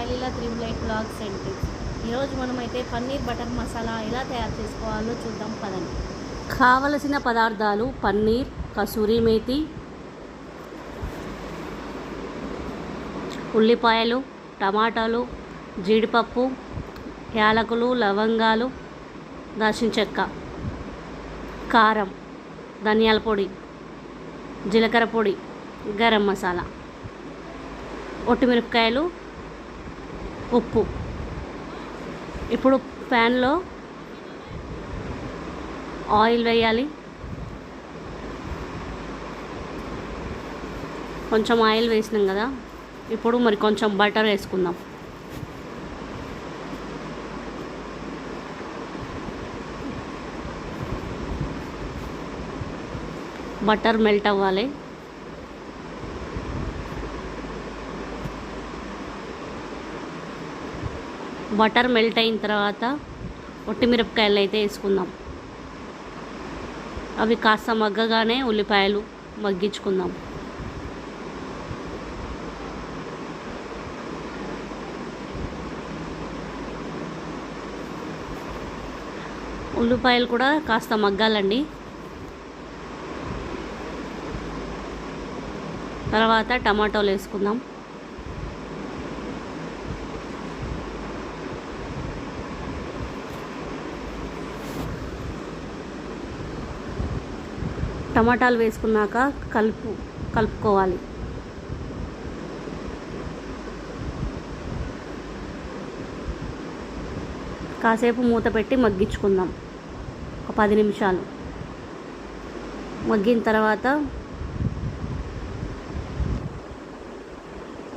Sai Leela 888 blogs and tips. ఈరోజు మనమైతే paneer butter masala ఎలా తయారు చేసుకోవాలో చూద్దాం పదండి. కావలసిన పదార్థాలు: పన్నీర్, కసూరి మేతి, ఉల్లిపాయలు, టమాటాలు, జీడిపప్పు, యాలకులు, లవంగాలు, దాల్చిన చెక్క, కారం, ధనియాల పొడి, జీలకర్ర పొడి, గరం మసాలా, ఒట్టిమిరపకాయలు, ఉప్పు. ఇప్పుడు ప్యాన్లో ఆయిల్ వేయాలి. కొంచెం ఆయిల్ వేసినాం కదా, ఇప్పుడు మరి కొంచెం బటర్ వేసుకుందాం. బటర్ మెల్ట్ అవ్వాలి. బటర్ మెల్ట్ అయిన తర్వాత ఒట్టిమిరపకాయలు అయితే వేసుకుందాం. అవి కాస్త మగ్గగానే ఉల్లిపాయలు మగ్గించుకుందాం. ఉల్లిపాయలు కూడా కాస్త మగ్గాలండి. తర్వాత టమాటోలు వేసుకుందాం. టమాటాలు వేసుకున్నాక కలుపుకోవాలి. కాసేపు మూత పెట్టి మగ్గించుకుందాం. ఒక 10 నిమిషాలు మగ్గిన తర్వాత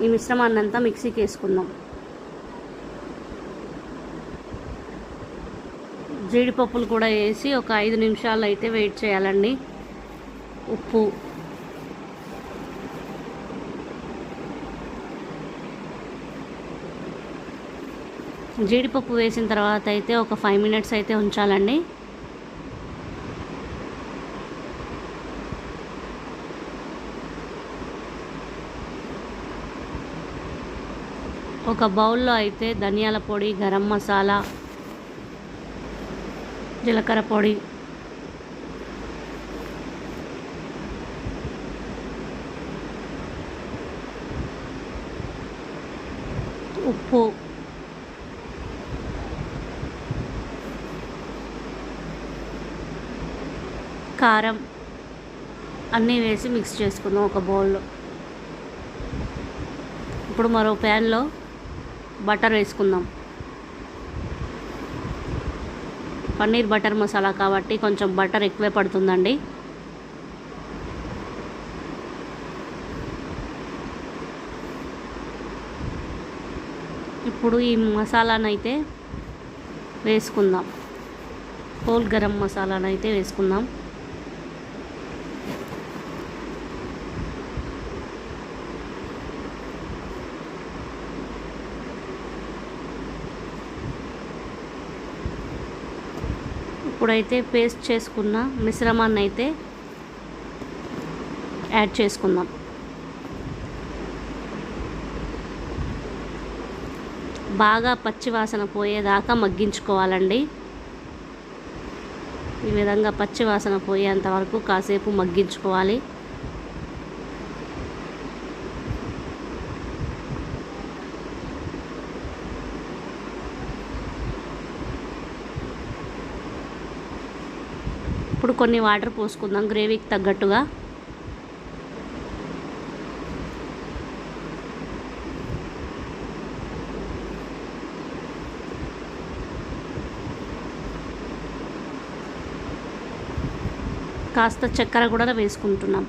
ఈ మిశ్రమాన్ని అంతా మిక్సీకి వేసుకుందాం. జీడిపప్పులు కూడా వేసి ఒక 5 నిమిషాలు అయితే వెయిట్ చేయాలండి. ఉప్పు, జీడిపప్పు వేసిన తర్వాత అయితే ఒక 5 మినిట్స్ అయితే ఉంచాలండి. ఒక బౌల్లో అయితే ధనియాల పొడి, గరం మసాలా, జీలకర్ర పొడి, ఉప్పు, కారం అన్నీ వేసి మిక్స్ చేసుకుందాం ఒక బౌల్లో. ఇప్పుడు మరో ప్యాన్లో బటర్ వేసుకుందాం. పన్నీర్ బటర్ మసాలా కాబట్టి కొంచెం బటర్ ఎక్కువే పడుతుందండి. ఇప్పుడు ఈ మసాలానైతే వేసుకుందాం. హోల్ గరం మసాలానైతే వేసుకుందాం. ఇప్పుడైతే పేస్ట్ చేసుకున్న మిశ్రమాన్ని అయితే యాడ్ చేసుకుందాం. బాగా పచ్చి వాసన పోయేదాకా మగ్గించుకోవాలండి. ఈ విధంగా పచ్చి వాసన పోయేంత వరకు కాసేపు మగ్గించుకోవాలి. ఇప్పుడు కొన్ని వాటర్ పోసుకుందాం గ్రేవీకి తగ్గట్టుగా. కాస్త చక్కెర కూడా వేసుకుంటున్నాం.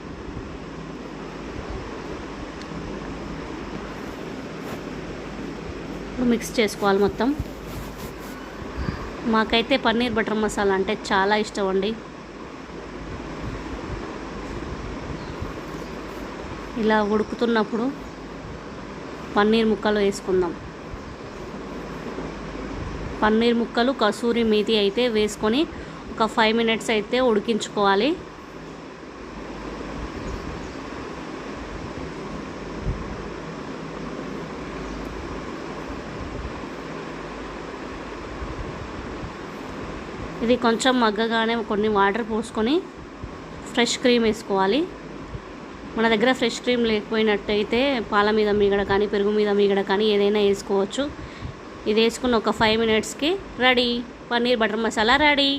మిక్స్ చేసుకోవాలి మొత్తం. మాకైతే పన్నీర్ బటర్ మసాలా అంటే చాలా ఇష్టం అండి. ఇలా ఉడుకుతున్నప్పుడు పన్నీర్ ముక్కలు వేసుకుందాం. పన్నీర్ ముక్కలు, కసూరి మేతి అయితే వేసుకొని ఒక 5 మినిట్స్ అయితే ఉడికించుకోవాలి. ఇది కొంచెం మగ్గగానే కొన్ని వాటర్ పోసుకొని ఫ్రెష్ క్రీమ్ వేసుకోవాలి. మన దగ్గర ఫ్రెష్ క్రీమ్ లేకపోయినట్టయితే పాల మీద మీగడ కానీ పెరుగు మీద మీగడ కానీ ఏదైనా వేసుకోవచ్చు. ఇది వేసుకున్న ఒక 5 మినిట్స్కి ready, paneer butter masala ready.